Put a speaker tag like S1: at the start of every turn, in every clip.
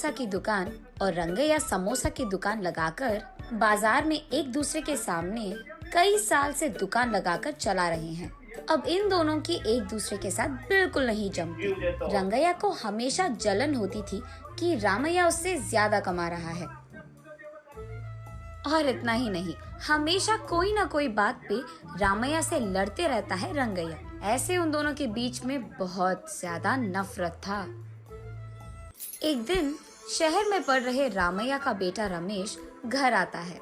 S1: समोसा की दुकान और रंगैया समोसा की दुकान लगाकर बाजार में एक दूसरे के सामने कई साल से दुकान लगाकर चला रहे हैं। अब इन दोनों की एक दूसरे के साथ बिल्कुल नहीं जमती। रंगैया को हमेशा जलन होती थी कि रामैया उससे ज्यादा कमा रहा है। और इतना ही नहीं, हमेशा कोई ना कोई बात पे रामैया से लड़ते रहता है रंगैया। ऐसे उन दोनों के बीच में बहुत ज्यादा नफरत था। एक दिन शहर में पढ़ रहे रामैया का बेटा रमेश घर आता है।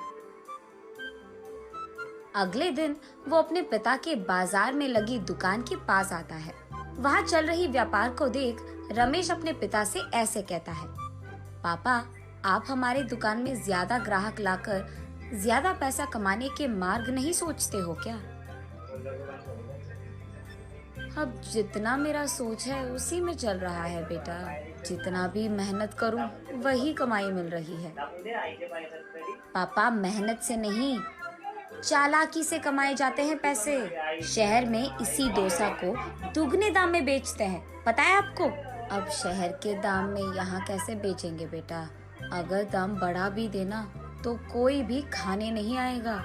S1: अगले दिन वो अपने पिता के बाजार में लगी दुकान के पास आता है। वहाँ चल रही व्यापार को देख रमेश अपने पिता से ऐसे कहता है, पापा, आप हमारे दुकान में ज्यादा ग्राहक लाकर ज्यादा पैसा कमाने के मार्ग नहीं सोचते हो क्या? अब जितना मेरा सोच है उसी में चल रहा है बेटा। जितना भी मेहनत करूं वही कमाई मिल रही है। पापा, मेहनत से नहीं, चालाकी से कमाए जाते हैं पैसे। शहर में इसी डोसा को दुगने दाम में बेचते हैं, पता है आपको? अब शहर के दाम में यहाँ कैसे बेचेंगे बेटा? अगर दाम बढ़ा भी देना तो कोई भी खाने नहीं आएगा।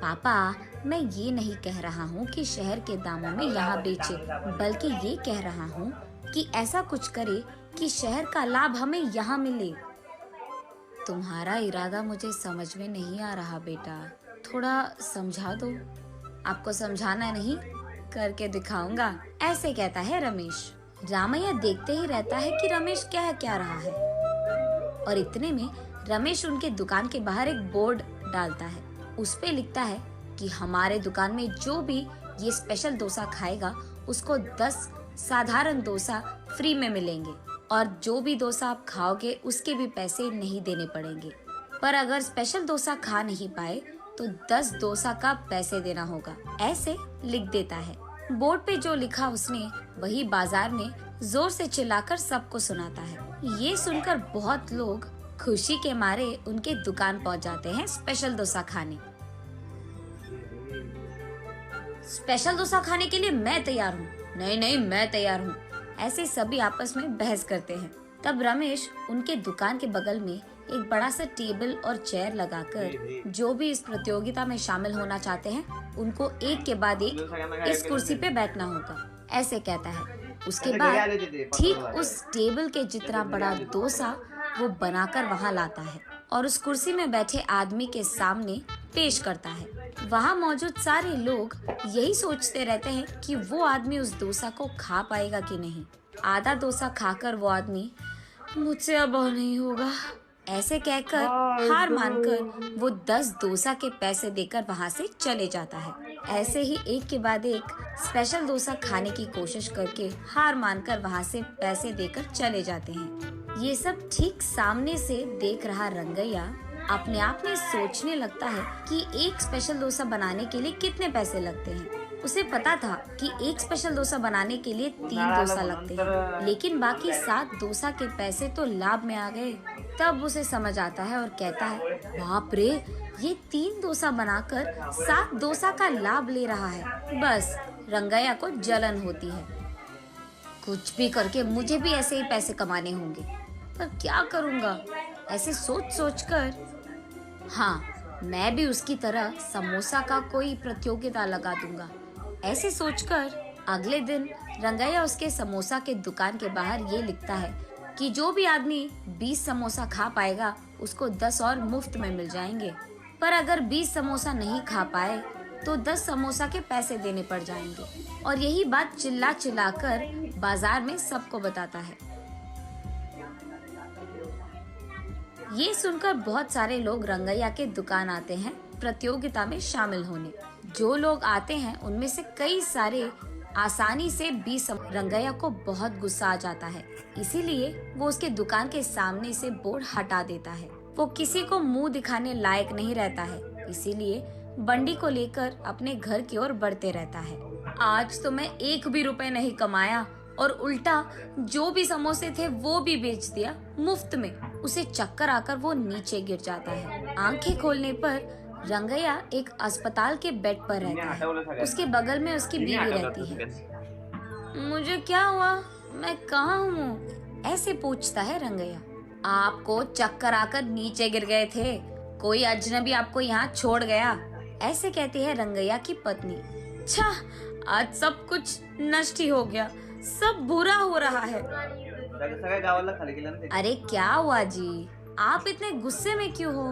S1: पापा, मैं ये नहीं कह रहा हूँ कि शहर के दामों में यहाँ बेचे, बल्कि ये कह रहा हूँ कि ऐसा कुछ करे कि शहर का लाभ हमें यहाँ मिले। तुम्हारा इरादा मुझे समझ में नहीं आ रहा बेटा, थोड़ा समझा दो। आपको समझाना नहीं, करके दिखाऊंगा, ऐसे कहता है रमेश। रामैया देखते ही रहता है कि रमेश क्या रहा है। और इतने में रमेश उनके दुकान के बाहर एक बोर्ड डालता है। उस पे लिखता है कि हमारे दुकान में जो भी ये स्पेशल डोसा खाएगा उसको 10 साधारण डोसा फ्री में मिलेंगे, और जो भी डोसा आप खाओगे उसके भी पैसे नहीं देने पड़ेंगे। पर अगर स्पेशल डोसा खा नहीं पाए तो 10 डोसा का पैसे देना होगा, ऐसे लिख देता है। बोर्ड पे जो लिखा उसने वही बाजार में जोर से चिल्लाकर सबको सुनाता है। ये सुनकर बहुत लोग खुशी के मारे उनके दुकान पहुंच जाते हैं स्पेशल डोसा खाने। स्पेशल डोसा खाने के लिए मैं तैयार हूँ। नहीं, मैं तैयार हूँ। ऐसे सभी आपस में बहस करते हैं। तब रमेश उनके दुकान के बगल में एक बड़ा सा टेबल और चेयर लगाकर जो भी इस प्रतियोगिता में शामिल होना चाहते हैं उनको एक के बाद एक इस कुर्सी पे बैठना होगा, ऐसे कहता है। उसके बाद ठीक उस टेबल के जितना बड़ा डोसा वो बनाकर वहाँ लाता है और उस कुर्सी में बैठे आदमी के सामने पेश करता है। वहाँ मौजूद सारे लोग यही सोचते रहते हैं कि वो आदमी उस डोसा को खा पाएगा कि नहीं। आधा डोसा खाकर वो आदमी, मुझसे अब नहीं होगा, ऐसे कहकर हार मानकर वो 10 डोसा के पैसे देकर वहाँ से चले जाता है। ऐसे ही एक के बाद एक स्पेशल डोसा खाने की कोशिश करके हार मानकर वहाँ से पैसे देकर चले जाते हैं। ये सब ठीक सामने से देख रहा रंगैया अपने आप में सोचने लगता है कि एक स्पेशल डोसा बनाने के लिए कितने पैसे लगते हैं। उसे पता था कि एक स्पेशल डोसा बनाने के लिए 3 डोसा लगते हैं, लेकिन बाकी 7 डोसा के पैसे तो लाभ में आ गए। तब उसे समझ आता है और कहता है, बाप रे, ये 3 डोसा बनाकर 7 डोसा का लाभ ले रहा है। बस रंगैया को जलन होती है। कुछ भी करके मुझे भी ऐसे ही पैसे कमाने होंगे, पर क्या करूँगा? ऐसे सोच कर, हाँ, मैं भी उसकी तरह समोसा का कोई प्रतियोगिता लगा दूंगा, ऐसे सोचकर अगले दिन रंगैया उसके समोसा के दुकान के बाहर ये लिखता है कि जो भी आदमी 20 समोसा खा पाएगा उसको 10 और मुफ्त में मिल जाएंगे। पर अगर 20 समोसा नहीं खा पाए तो 10 समोसा के पैसे देने पड़ जाएंगे। और यही बात चिल्ला कर बाजार में सबको बताता है। ये सुनकर बहुत सारे लोग रंगैया के दुकान आते हैं प्रतियोगिता में शामिल होने। जो लोग आते हैं उनमें से कई सारे आसानी से 20 रंगैया को बहुत गुस्सा आ जाता है, इसीलिए वो उसके दुकान के सामने से बोर्ड हटा देता है। वो किसी को मुंह दिखाने लायक नहीं रहता है, इसीलिए बंडी को लेकर अपने घर की ओर बढ़ते रहता है। आज तो मैं 1 भी रुपए नहीं कमाया और उल्टा जो भी समोसे थे वो भी बेच दिया मुफ्त में। उसे चक्कर आकर वो नीचे गिर जाता है। आंखें खोलने पर रंगैया एक अस्पताल के बेड पर रहता है। उसके बगल में उसकी बीवी रहती है। मुझे क्या हुआ? मैं कहाँ हूँ? ऐसे पूछता है रंगैया। आपको चक्कर आकर नीचे गिर गए थे, कोई अजनबी आपको यहाँ छोड़ गया, ऐसे कहती है रंगैया की पत्नी। छा, आज सब कुछ नष्ट ही हो गया, सब बुरा हो रहा है। अरे क्या हुआ जी, आप इतने गुस्से में क्यों हो?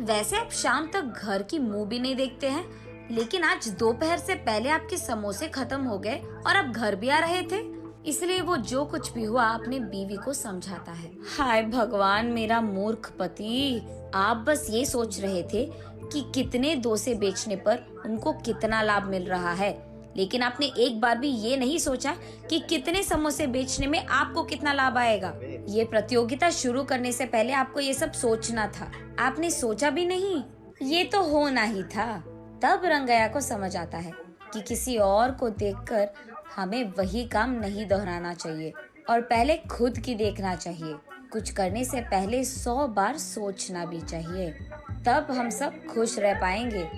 S1: वैसे आप शाम तक घर की मुंह भी नहीं देखते हैं, लेकिन आज दोपहर से पहले आपके समोसे खत्म हो गए और आप घर भी आ रहे थे, इसलिए वो जो कुछ भी हुआ अपने बीवी को समझाता है। हाय भगवान, मेरा मूर्ख पति, आप बस ये सोच रहे थे कि कितने डोसे बेचने पर उनको कितना लाभ मिल रहा है, लेकिन आपने एक बार भी ये नहीं सोचा कि कितने समोसे बेचने में आपको कितना लाभ आएगा। ये प्रतियोगिता शुरू करने से पहले आपको ये सब सोचना था, आपने सोचा भी नहीं, ये तो होना ही था। तब रंगैया को समझ आता है कि किसी और को देखकर हमें वही काम नहीं दोहराना चाहिए और पहले खुद की देखना चाहिए। कुछ करने से पहले 100 बार सोचना भी चाहिए, तब हम सब खुश रह पाएंगे।